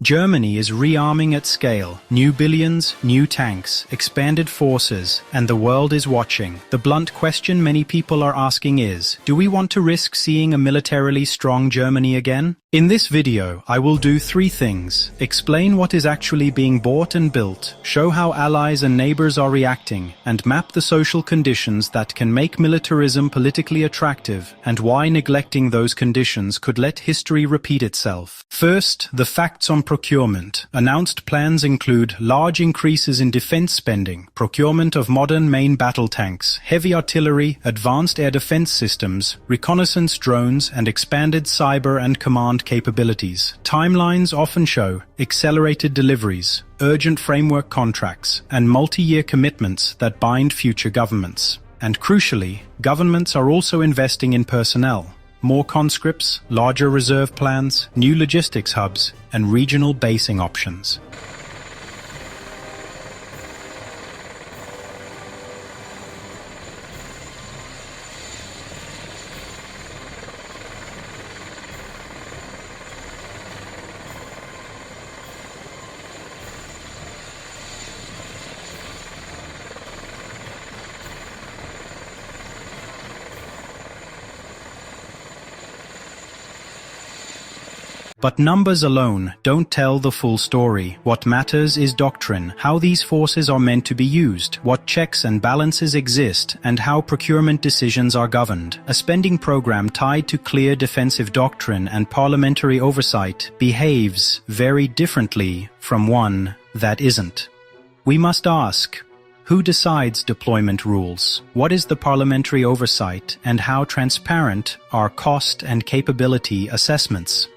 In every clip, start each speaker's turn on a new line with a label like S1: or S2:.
S1: Germany is rearming at scale. New billions, new tanks, expanded forces, and the world is watching. The blunt question many people are asking is, do we want to risk seeing a militarily strong Germany again? In this video, I will do three things. Explain what is actually being bought and built, show how allies and neighbors are reacting, and map the social conditions that can make militarism politically attractive, and why neglecting those conditions could let history repeat itself. First, the facts on procurement. Announced plans include large increases in defense spending, procurement of modern main battle tanks, heavy artillery, advanced air defense systems, reconnaissance drones, and expanded cyber and command capabilities. Timelines often show accelerated deliveries, urgent framework contracts, and multi-year commitments that bind future governments. And crucially, governments are also investing in personnel. More conscripts, larger reserve plans, new logistics hubs, and regional basing options. But numbers alone don't tell the full story. What matters is doctrine, how these forces are meant to be used, what checks and balances exist, and how procurement decisions are governed. A spending program tied to clear defensive doctrine and parliamentary oversight behaves very differently from one that isn't. We must ask, who decides deployment rules? What is the parliamentary oversight, and how transparent are cost and capability assessments?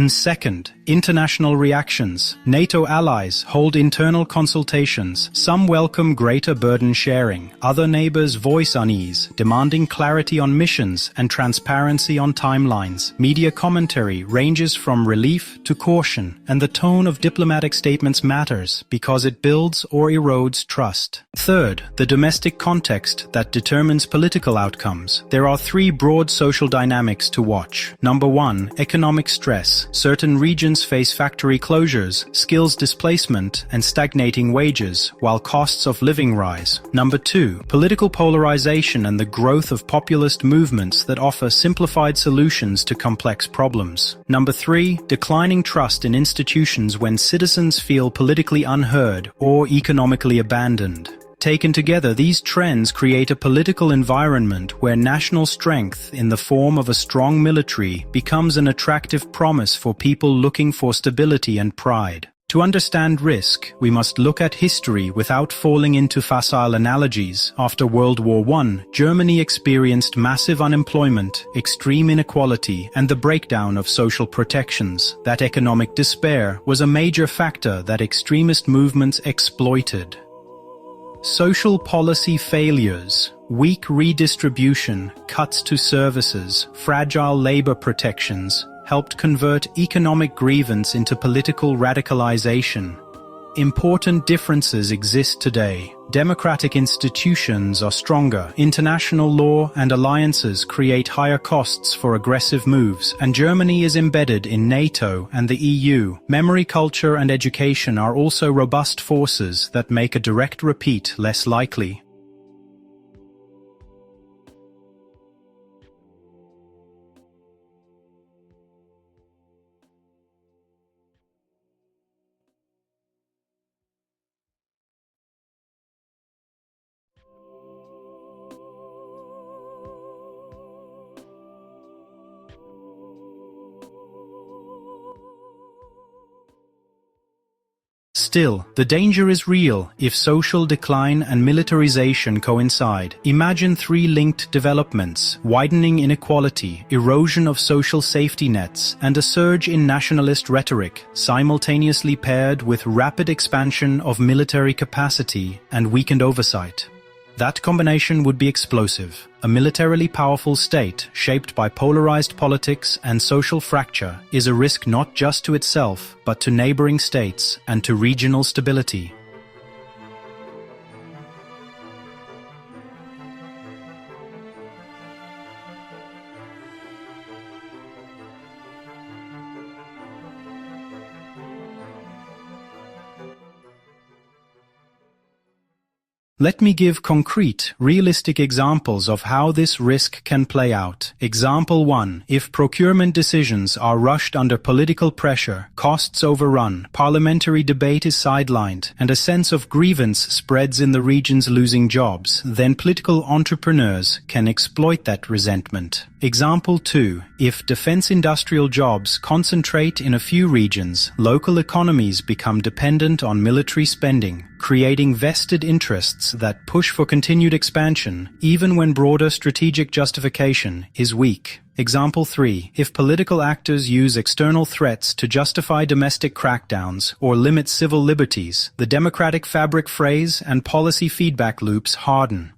S1: Second, international reactions. NATO allies hold internal consultations. Some welcome greater burden sharing. Other neighbors voice unease, demanding clarity on missions and transparency on timelines. Media commentary ranges from relief to caution, and the tone of diplomatic statements matters because it builds or erodes trust. Third, the domestic context that determines political outcomes. There are three broad social dynamics to watch. Number one, economic stress. Certain regions face factory closures, skills displacement, and stagnating wages, while costs of living rise. Number two, political polarization and the growth of populist movements that offer simplified solutions to complex problems. Number three, declining trust in institutions when citizens feel politically unheard or economically abandoned. Taken together, these trends create a political environment where national strength in the form of a strong military becomes an attractive promise for people looking for stability and pride. To understand risk, we must look at history without falling into facile analogies. After World War I, Germany experienced massive unemployment, extreme inequality, and the breakdown of social protections. That economic despair was a major factor that extremist movements exploited. Social policy failures, weak redistribution, cuts to services, fragile labor protections helped convert economic grievance into political radicalization. Important differences exist today. Democratic institutions are stronger, international law and alliances create higher costs for aggressive moves, and Germany is embedded in NATO and the EU. Memory culture and education are also robust forces that make a direct repeat less likely. Still, the danger is real if social decline and militarization coincide. Imagine three linked developments: widening inequality, erosion of social safety nets, and a surge in nationalist rhetoric, simultaneously paired with rapid expansion of military capacity and weakened oversight. That combination would be explosive. A militarily powerful state, shaped by polarized politics and social fracture, is a risk not just to itself, but to neighboring states and to regional stability. Let me give concrete, realistic examples of how this risk can play out. Example 1. If procurement decisions are rushed under political pressure, costs overrun, parliamentary debate is sidelined, and a sense of grievance spreads in the regions losing jobs, then political entrepreneurs can exploit that resentment. Example 2. If defense industrial jobs concentrate in a few regions, local economies become dependent on military spending, creating vested interests that push for continued expansion, even when broader strategic justification is weak. Example 3. If political actors use external threats to justify domestic crackdowns or limit civil liberties, the democratic fabric frays and policy feedback loops harden.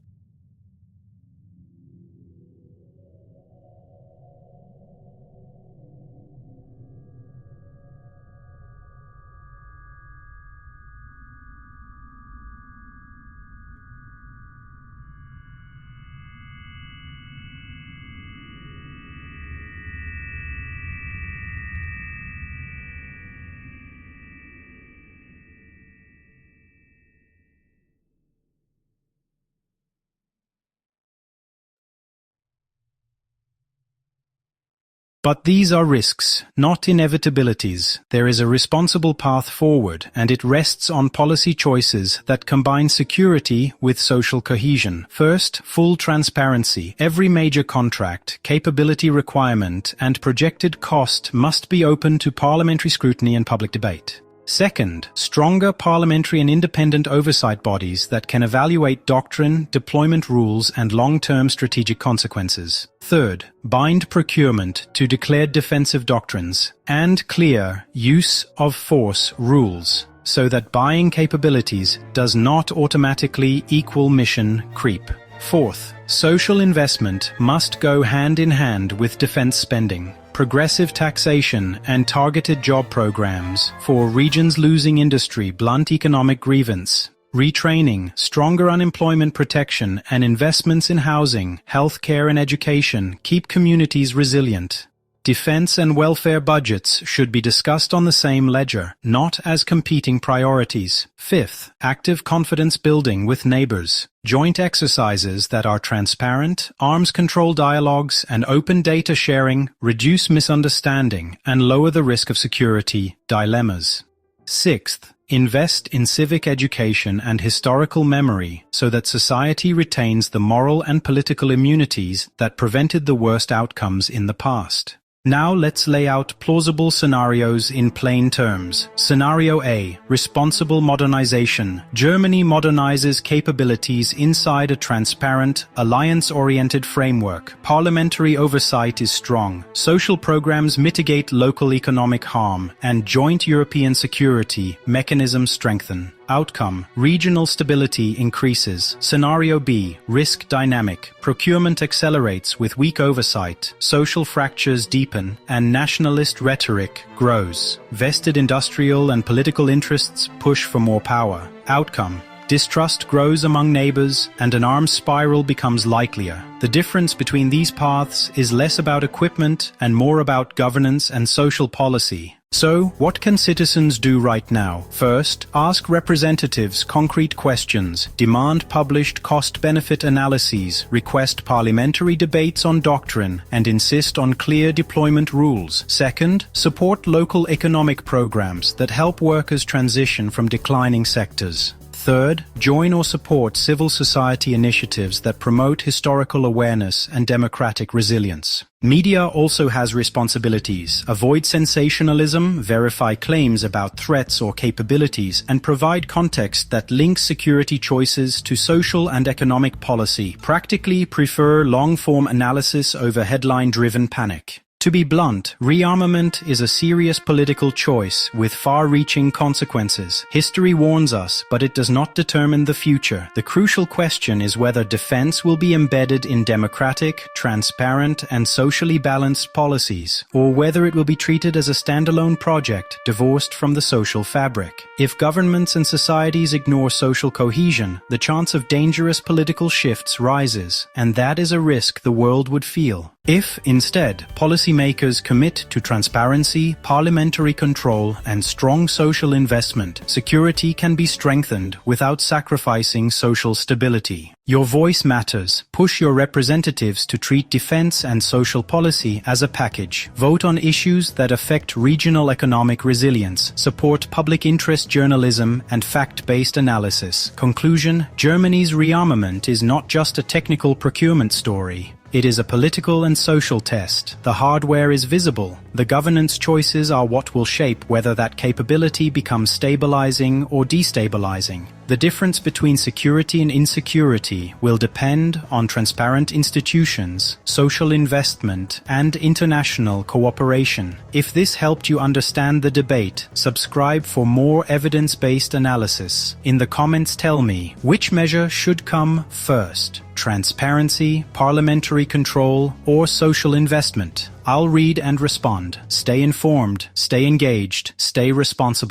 S1: But these are risks, not inevitabilities. There is a responsible path forward, and it rests on policy choices that combine security with social cohesion. First, full transparency. Every major contract, capability requirement, and projected cost must be open to parliamentary scrutiny and public debate. Second, stronger parliamentary and independent oversight bodies that can evaluate doctrine, deployment rules, and long-term strategic consequences. Third, bind procurement to declared defensive doctrines and clear use of force rules so that buying capabilities does not automatically equal mission creep. Fourth, social investment must go hand in hand with defense spending. Progressive taxation and targeted job programs for regions losing industry blunt economic grievance. Retraining, stronger unemployment protection, and investments in housing, healthcare, and education keep communities resilient. Defense and welfare budgets should be discussed on the same ledger, not as competing priorities. Fifth, active confidence building with neighbors. Joint exercises that are transparent, arms control dialogues, and open data sharing reduce misunderstanding and lower the risk of security dilemmas. Sixth, invest in civic education and historical memory so that society retains the moral and political immunities that prevented the worst outcomes in the past. Now let's lay out plausible scenarios in plain terms. Scenario A. Responsible modernization. Germany modernizes capabilities inside a transparent, alliance-oriented framework. Parliamentary oversight is strong. Social programs mitigate local economic harm, and joint European security mechanisms strengthen. Outcome: regional stability increases. Scenario B. Risk dynamic. Procurement accelerates with weak oversight, social fractures deepen, and nationalist rhetoric grows. Vested industrial and political interests push for more power. Outcome: distrust grows among neighbors, and an arms spiral becomes likelier. The difference between these paths is less about equipment and more about governance and social policy. So, what can citizens do right now? First, ask representatives concrete questions, demand published cost-benefit analyses, request parliamentary debates on doctrine, and insist on clear deployment rules. Second, support local economic programs that help workers transition from declining sectors. Third, join or support civil society initiatives that promote historical awareness and democratic resilience. Media also has responsibilities. Avoid sensationalism, verify claims about threats or capabilities, and provide context that links security choices to social and economic policy. Practically prefer long-form analysis over headline-driven panic. To be blunt, rearmament is a serious political choice with far-reaching consequences. History warns us, but it does not determine the future. The crucial question is whether defense will be embedded in democratic, transparent, and socially balanced policies, or whether it will be treated as a standalone project divorced from the social fabric. If governments and societies ignore social cohesion, the chance of dangerous political shifts rises, and that is a risk the world would feel. If, instead, policymakers commit to transparency, parliamentary control, and strong social investment, security can be strengthened without sacrificing social stability. Your voice matters. Push your representatives to treat defense and social policy as a package. Vote on issues that affect regional economic resilience. Support public interest journalism and fact-based analysis. Conclusion: Germany's rearmament is not just a technical procurement story. It is a political and social test. The hardware is visible. The governance choices are what will shape whether that capability becomes stabilizing or destabilizing. The difference between security and insecurity will depend on transparent institutions, social investment, and international cooperation. If this helped you understand the debate, subscribe for more evidence-based analysis. In the comments, tell me, which measure should come first? Transparency, parliamentary control, or social investment? I'll read and respond. Stay informed, stay engaged, stay responsible.